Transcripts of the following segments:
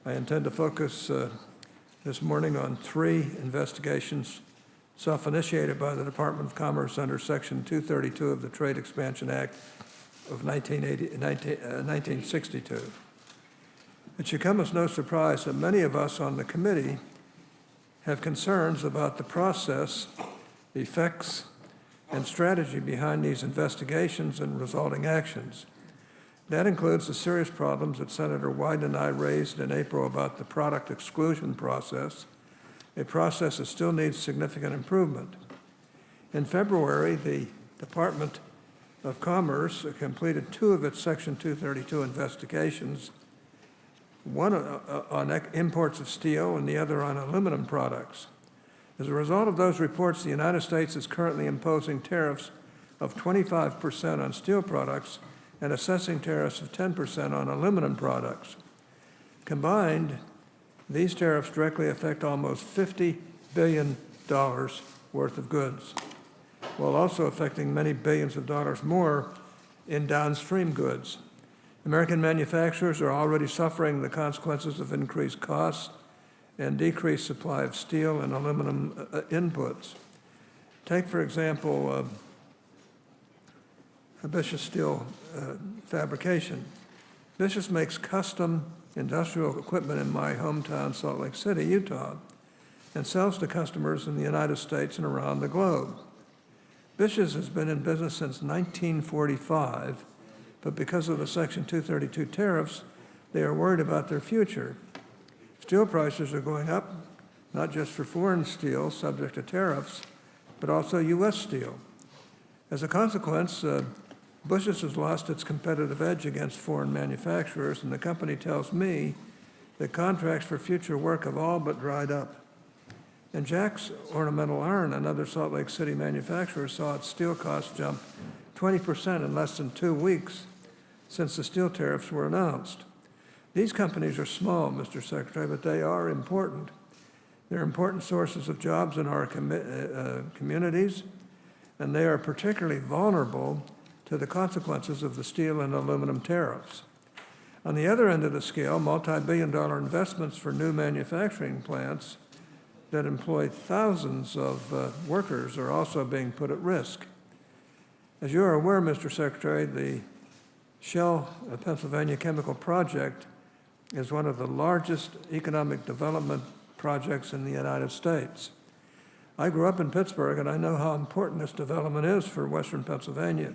I intend to focus this morning on 3 investigations self-initiated by the Department of Commerce under Section 232 of the Trade Expansion Act of 1962. It should come as no surprise that many of us on the committee have concerns about the process, effects, and strategy behind these investigations and resulting actions. That includes the serious problems that Senator Wyden and I raised in April about the product exclusion process, a process that still needs significant improvement. In February, the Department of Commerce completed 2 of its Section 232 investigations, one on imports of steel and the other on aluminum products. As a result of those reports, the United States is currently imposing tariffs of 25% on steel products and assessing tariffs of 10% on aluminum products. Combined, these tariffs directly affect almost $50 billion worth of goods, while also affecting many billions of dollars more in downstream goods. American manufacturers are already suffering the consequences of increased costs and decreased supply of steel and aluminum inputs. Take, for example, Bishop Steel fabrication. Bishop makes custom industrial equipment in my hometown, Salt Lake City, Utah, and sells to customers in the United States and around the globe. Bishop has been in business since 1945, but because of the Section 232 tariffs, they are worried about their future. Steel prices are going up, not just for foreign steel subject to tariffs, but also U.S. steel. As a consequence, Bush's has lost its competitive edge against foreign manufacturers, and the company tells me that contracts for future work have all but dried up. And Jack's Ornamental Iron, another Salt Lake City manufacturer, saw its steel costs jump 20% in less than 2 weeks since the steel tariffs were announced. These companies are small, Mr. Secretary, but they are important. They're important sources of jobs in our communities, and they are particularly vulnerable to the consequences of the steel and aluminum tariffs. On the other end of the scale, multi-billion-dollar investments for new manufacturing plants that employ thousands of workers are also being put at risk. As you are aware, Mr. Secretary, the Shell Pennsylvania Chemical Project is one of the largest economic development projects in the United States. I grew up in Pittsburgh, and I know how important this development is for Western Pennsylvania.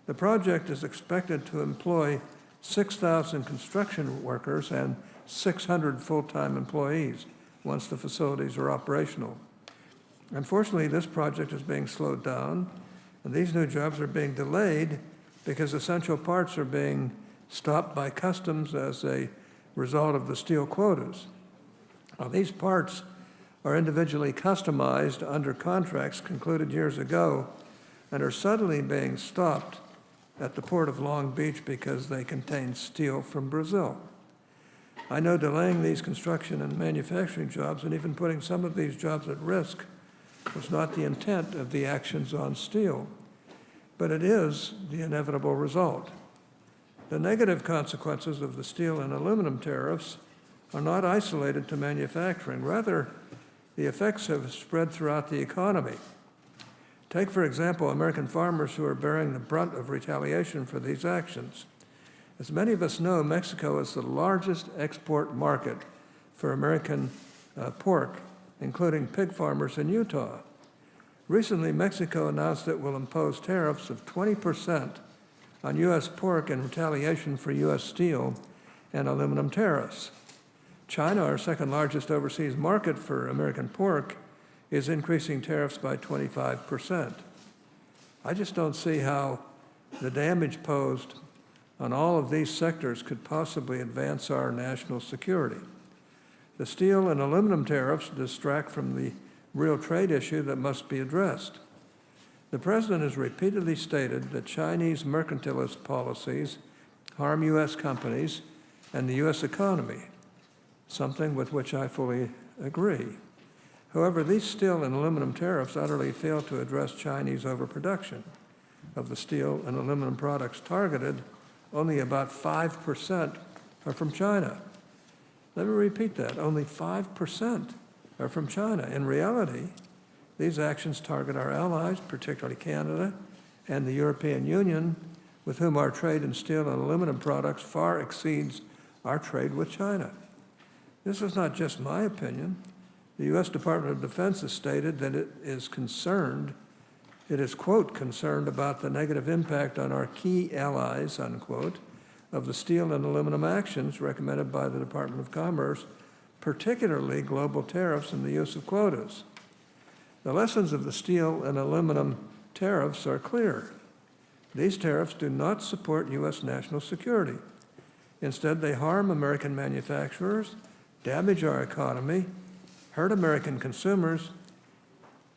The project is expected to employ 6,000 construction workers and 600 full-time employees once the facilities are operational. Unfortunately, this project is being slowed down, and these new jobs are being delayed because essential parts are being stopped by customs as a result of the steel quotas. Now, these parts are individually customized under contracts concluded years ago and are suddenly being stopped at the Port of Long Beach because they contain steel from Brazil. I know delaying these construction and manufacturing jobs and even putting some of these jobs at risk was not the intent of the actions on steel, but it is the inevitable result. The negative consequences of the steel and aluminum tariffs are not isolated to manufacturing. Rather, the effects have spread throughout the economy. Take, for example, American farmers who are bearing the brunt of retaliation for these actions. As many of us know, Mexico is the largest export market for American pork, including pig farmers in Utah. Recently, Mexico announced it will impose tariffs of 20% on U.S. pork in retaliation for U.S. steel and aluminum tariffs. China, our second largest overseas market for American pork, is increasing tariffs by 25%. I just don't see how the damage posed on all of these sectors could possibly advance our national security. The steel and aluminum tariffs distract from the real trade issue that must be addressed. The President has repeatedly stated that Chinese mercantilist policies harm U.S. companies and the U.S. economy, something with which I fully agree. However, these steel and aluminum tariffs utterly fail to address Chinese overproduction. Of the steel and aluminum products targeted, only about 5% are from China. Let me repeat that. Only 5% are from China. In reality, these actions target our allies, particularly Canada and the European Union, with whom our trade in steel and aluminum products far exceeds our trade with China. This is not just my opinion. The U.S. Department of Defense has stated that it is, quote, concerned about the negative impact on our key allies, unquote, of the steel and aluminum actions recommended by the Department of Commerce, particularly global tariffs and the use of quotas. The lessons of the steel and aluminum tariffs are clear. These tariffs do not support U.S. national security. Instead, they harm American manufacturers, damage our economy, hurt American consumers,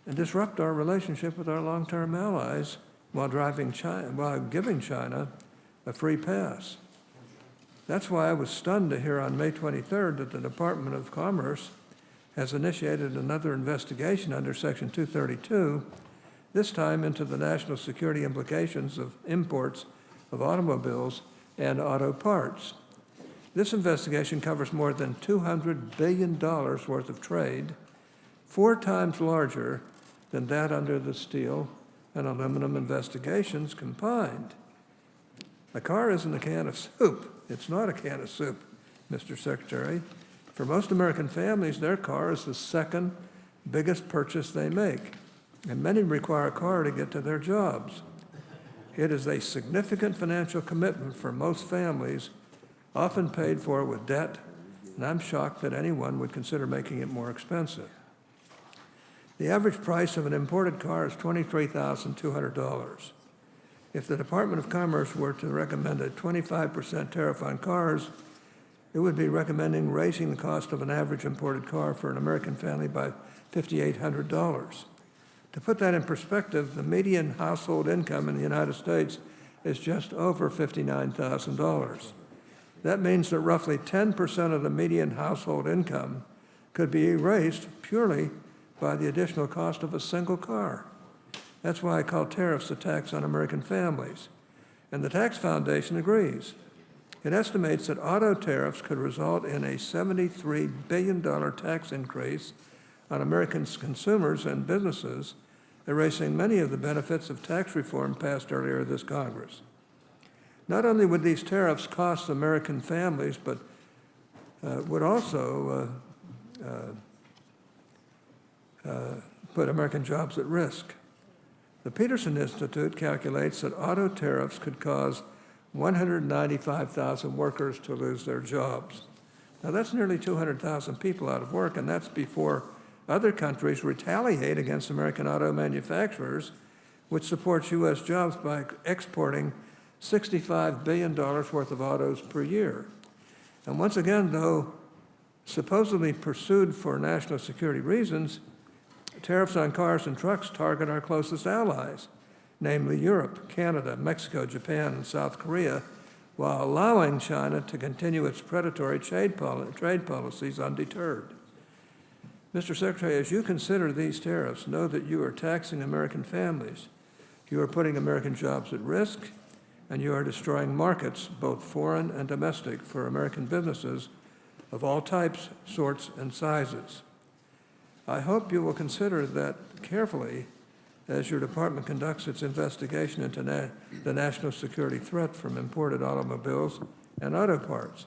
and disrupt our relationship with our long-term allies while giving China a free pass. That's why I was stunned to hear on May 23rd that the Department of Commerce has initiated another investigation under Section 232, this time into the national security implications of imports of automobiles and auto parts. This investigation covers more than $200 billion worth of trade, 4 times larger than that under the steel and aluminum investigations combined. A car isn't a can of soup. It's not a can of soup, Mr. Secretary. For most American families, their car is the second biggest purchase they make, and many require a car to get to their jobs. It is a significant financial commitment for most families, often paid for with debt, and I'm shocked that anyone would consider making it more expensive. The average price of an imported car is $23,200. If the Department of Commerce were to recommend a 25% tariff on cars, it would be recommending raising the cost of an average imported car for an American family by $5,800. To put that in perspective, the median household income in the United States is just over $59,000. That means that roughly 10% of the median household income could be erased purely by the additional cost of a single car. That's why I call tariffs a tax on American families. And the Tax Foundation agrees. It estimates that auto tariffs could result in a $73 billion tax increase on American consumers and businesses, erasing many of the benefits of tax reform passed earlier this Congress. Not only would these tariffs cost American families, but would also put American jobs at risk. The Peterson Institute calculates that auto tariffs could cause 195,000 workers to lose their jobs. Now, that's nearly 200,000 people out of work, and that's before other countries retaliate against American auto manufacturers, which supports U.S. jobs by exporting $65 billion worth of autos per year. And once again, though supposedly pursued for national security reasons, tariffs on cars and trucks target our closest allies, namely Europe, Canada, Mexico, Japan, and South Korea, while allowing China to continue its predatory trade policies undeterred. Mr. Secretary, as you consider these tariffs, know that you are taxing American families, you are putting American jobs at risk, and you are destroying markets, both foreign and domestic, for American businesses of all types, sorts, and sizes. I hope you will consider that carefully as your department conducts its investigation into the national security threat from imported automobiles and auto parts.